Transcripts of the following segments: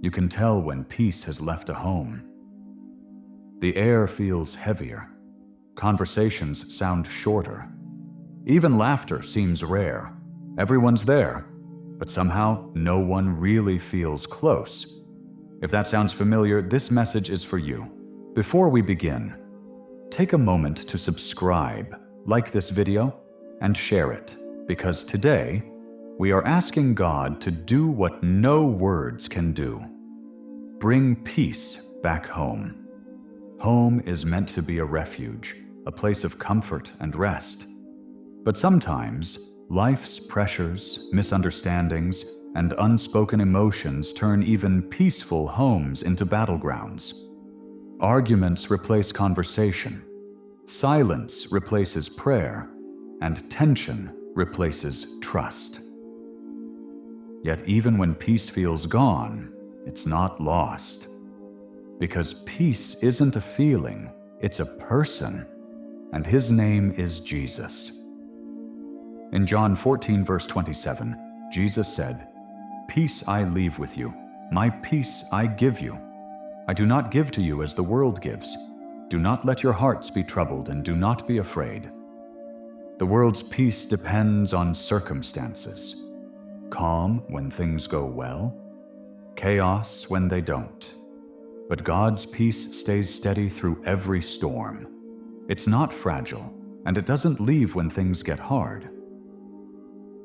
You can tell when peace has left a home. The air feels heavier. Conversations sound shorter. Even laughter seems rare. Everyone's there, but somehow no one really feels close. If that sounds familiar, this message is for you. Before we begin, take a moment to subscribe, like this video, and share it, because today we are asking God to do what no words can do. Bring peace back home. Home is meant to be a refuge, a place of comfort and rest. But sometimes, life's pressures, misunderstandings, and unspoken emotions turn even peaceful homes into battlegrounds. Arguments replace conversation, silence replaces prayer, and tension replaces trust. Yet even when peace feels gone, it's not lost. Because peace isn't a feeling, it's a person, and his name is Jesus. In John 14, verse 27, Jesus said, "Peace I leave with you, my peace I give you. I do not give to you as the world gives. Do not let your hearts be troubled and do not be afraid." The world's peace depends on circumstances. Calm when things go well, chaos when they don't. But God's peace stays steady through every storm. It's not fragile, and it doesn't leave when things get hard.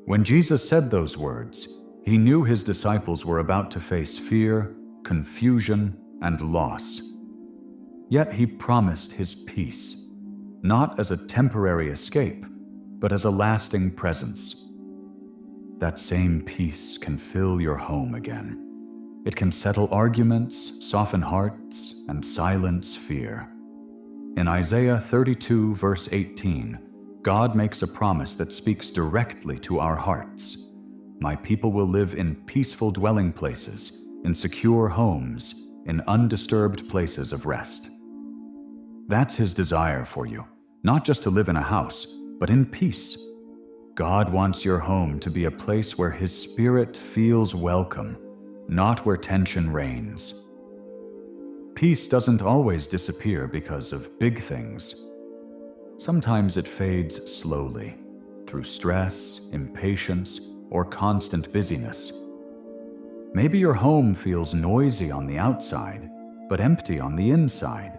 When Jesus said those words, he knew his disciples were about to face fear, confusion, and loss. Yet he promised his peace, not as a temporary escape, but as a lasting presence. That same peace can fill your home again. It can settle arguments, soften hearts, and silence fear. In Isaiah 32, verse 18, God makes a promise that speaks directly to our hearts. "My people will live in peaceful dwelling places, in secure homes, in undisturbed places of rest." That's his desire for you, not just to live in a house, but in peace. God wants your home to be a place where his spirit feels welcome, not where tension reigns. Peace doesn't always disappear because of big things. Sometimes it fades slowly, through stress, impatience, or constant busyness. Maybe your home feels noisy on the outside, but empty on the inside.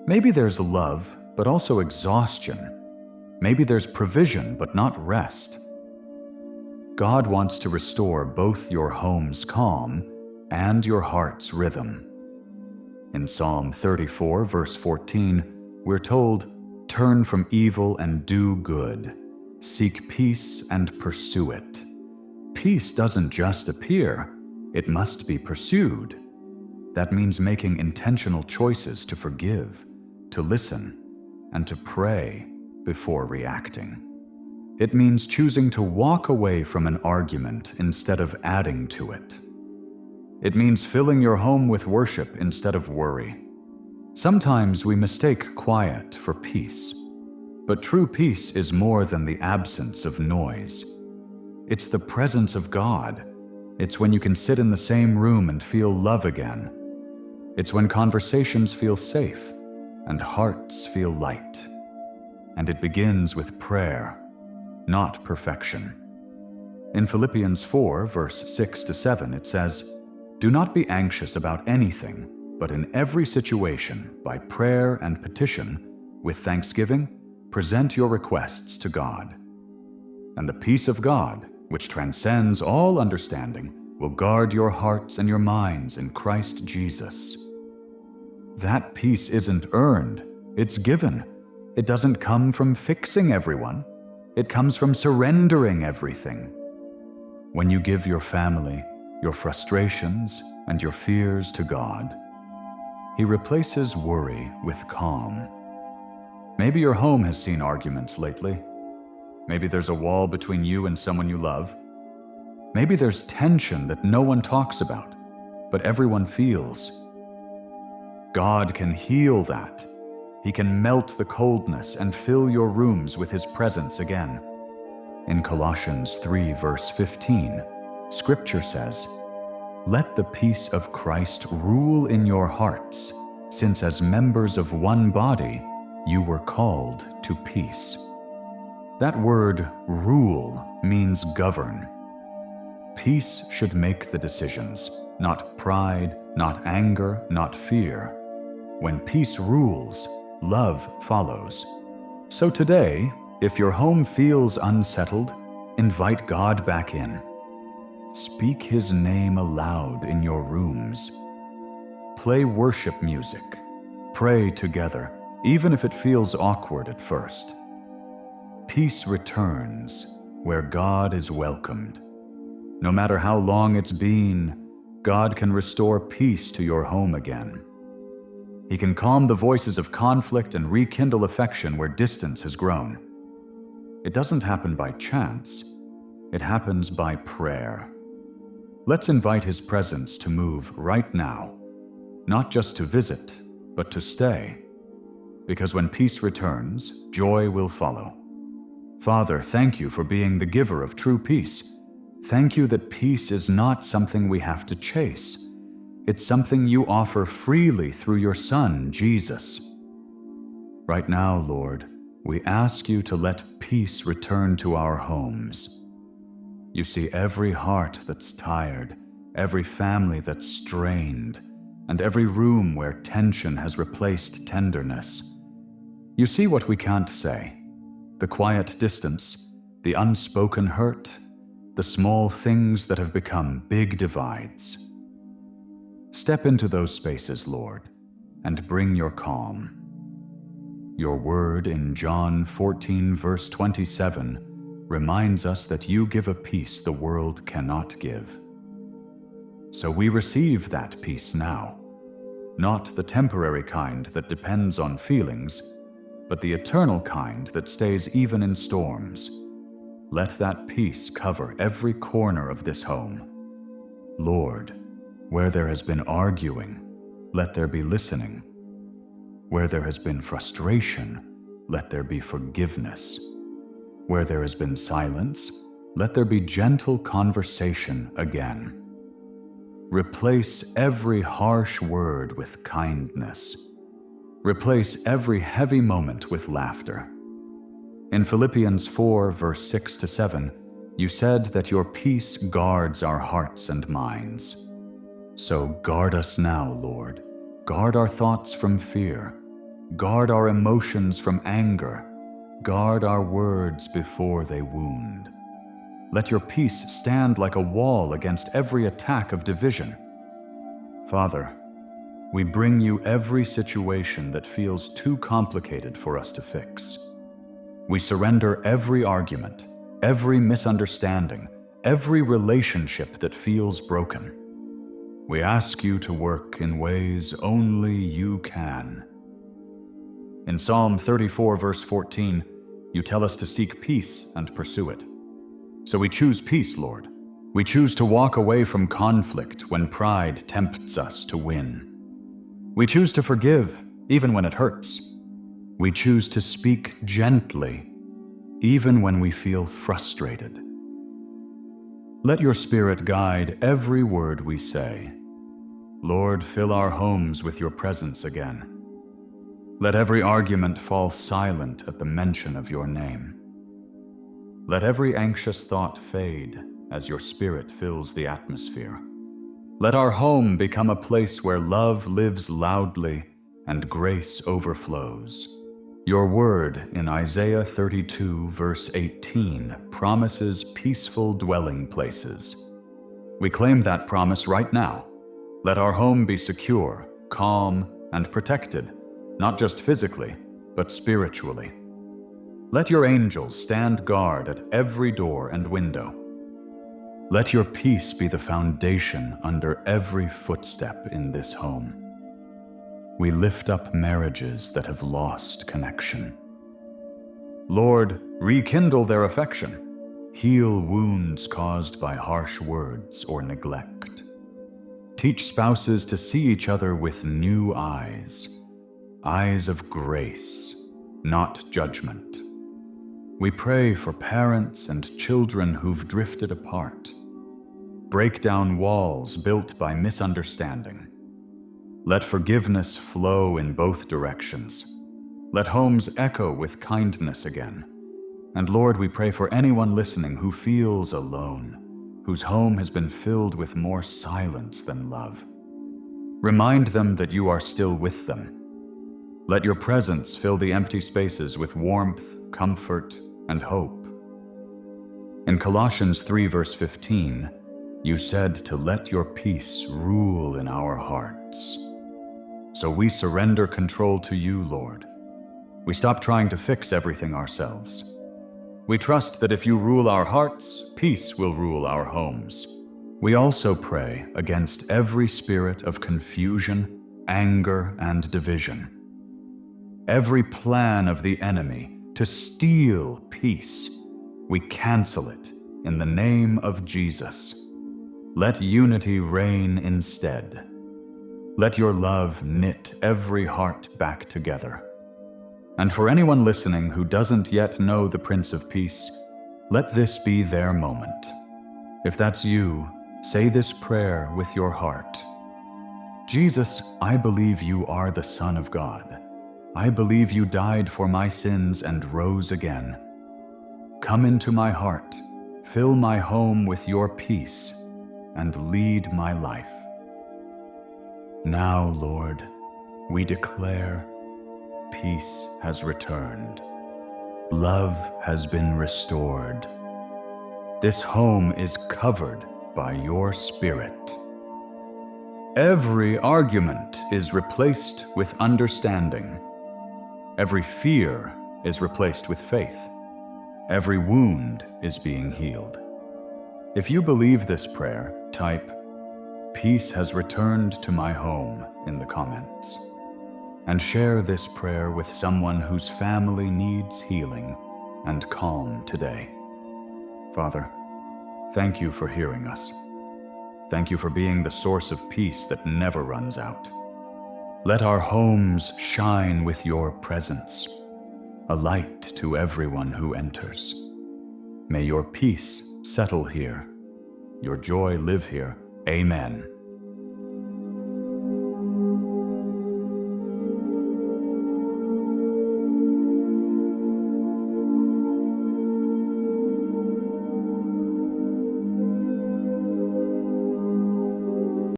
Maybe there's love, but also exhaustion. Maybe there's provision, but not rest. God wants to restore both your home's calm and your heart's rhythm. In Psalm 34, verse 14, we're told, "Turn from evil and do good. Seek peace and pursue it." Peace doesn't just appear, it must be pursued. That means making intentional choices to forgive, to listen, and to pray before reacting. It means choosing to walk away from an argument instead of adding to it. It means filling your home with worship instead of worry. Sometimes we mistake quiet for peace, but true peace is more than the absence of noise. It's the presence of God. It's when you can sit in the same room and feel love again. It's when conversations feel safe and hearts feel light. And it begins with prayer, not perfection. In Philippians 4, verse 6-7, it says, "Do not be anxious about anything, but in every situation, by prayer and petition, with thanksgiving, present your requests to God. And the peace of God, which transcends all understanding, will guard your hearts and your minds in Christ Jesus." That peace isn't earned, it's given. It doesn't come from fixing everyone. It comes from surrendering everything. When you give your family, your frustrations, and your fears to God, he replaces worry with calm. Maybe your home has seen arguments lately. Maybe there's a wall between you and someone you love. Maybe there's tension that no one talks about, but everyone feels. God can heal that. He can melt the coldness and fill your rooms with his presence again. In Colossians 3, verse 15, Scripture says, Let the peace of Christ rule in your hearts, since as members of one body, you were called to peace. That word, rule, means govern. Peace should make the decisions, not pride, not anger, not fear. When peace rules, love follows. So today, if your home feels unsettled, invite God back in. Speak His name aloud in your rooms. Play worship music. Pray together, even if it feels awkward at first. Peace returns where God is welcomed. No matter how long it's been, God can restore peace to your home again. He can calm the voices of conflict and rekindle affection where distance has grown. It doesn't happen by chance. It happens by prayer. Let's invite His presence to move right now, not just to visit, but to stay. Because when peace returns, joy will follow. Father, thank you for being the giver of true peace. Thank you that peace is not something we have to chase. It's something you offer freely through your Son, Jesus. Right now, Lord, we ask you to let peace return to our homes. You see every heart that's tired, every family that's strained, and every room where tension has replaced tenderness. You see what we can't say, the quiet distance, the unspoken hurt, the small things that have become big divides. Step into those spaces, Lord, and bring your calm. Your word in John 14, verse 27, reminds us that you give a peace the world cannot give. So we receive that peace now, not the temporary kind that depends on feelings, but the eternal kind that stays even in storms. Let that peace cover every corner of this home. Lord, where there has been arguing, let there be listening. Where there has been frustration, let there be forgiveness. Where there has been silence, let there be gentle conversation again. Replace every harsh word with kindness. Replace every heavy moment with laughter. In Philippians 4, verse 6 to 7, you said that your peace guards our hearts and minds. So guard us now, Lord. Guard our thoughts from fear. Guard our emotions from anger. Guard our words before they wound. Let your peace stand like a wall against every attack of division. Father, we bring you every situation that feels too complicated for us to fix. We surrender every argument, every misunderstanding, every relationship that feels broken. We ask you to work in ways only you can. In Psalm 34, verse 14, you tell us to seek peace and pursue it. So we choose peace, Lord. We choose to walk away from conflict when pride tempts us to win. We choose to forgive, even when it hurts. We choose to speak gently, even when we feel frustrated. Let your Spirit guide every word we say. Lord, fill our homes with your presence again. Let every argument fall silent at the mention of your name. Let every anxious thought fade as your Spirit fills the atmosphere. Let our home become a place where love lives loudly and grace overflows. Your word in Isaiah 32, verse 18, promises peaceful dwelling places. We claim that promise right now. Let our home be secure, calm, and protected. Not just physically, but spiritually. Let your angels stand guard at every door and window. Let your peace be the foundation under every footstep in this home. We lift up marriages that have lost connection. Lord, rekindle their affection. Heal wounds caused by harsh words or neglect. Teach spouses to see each other with new eyes. Eyes of grace, not judgment. We pray for parents and children who've drifted apart. Break down walls built by misunderstanding. Let forgiveness flow in both directions. Let homes echo with kindness again. And Lord, we pray for anyone listening who feels alone, whose home has been filled with more silence than love. Remind them that you are still with them. Let your presence fill the empty spaces with warmth, comfort, and hope. In Colossians 3 verse 15, you said to let your peace rule in our hearts. So we surrender control to you, Lord. We stop trying to fix everything ourselves. We trust that if you rule our hearts, peace will rule our homes. We also pray against every spirit of confusion, anger, and division. Every plan of the enemy to steal peace, we cancel it in the name of Jesus. Let unity reign instead. Let your love knit every heart back together. And for anyone listening who doesn't yet know the Prince of Peace, let this be their moment. If that's you, say this prayer with your heart. Jesus, I believe you are the Son of God. I believe you died for my sins and rose again. Come into my heart, fill my home with your peace, and lead my life. Now, Lord, we declare peace has returned. Love has been restored. This home is covered by your Spirit. Every argument is replaced with understanding. Every fear is replaced with faith. Every wound is being healed. If you believe this prayer, type, "Peace has returned to my home" in the comments. And share this prayer with someone whose family needs healing and calm today. Father, thank you for hearing us. Thank you for being the source of peace that never runs out. Let our homes shine with your presence, a light to everyone who enters. May your peace settle here, your joy live here. Amen.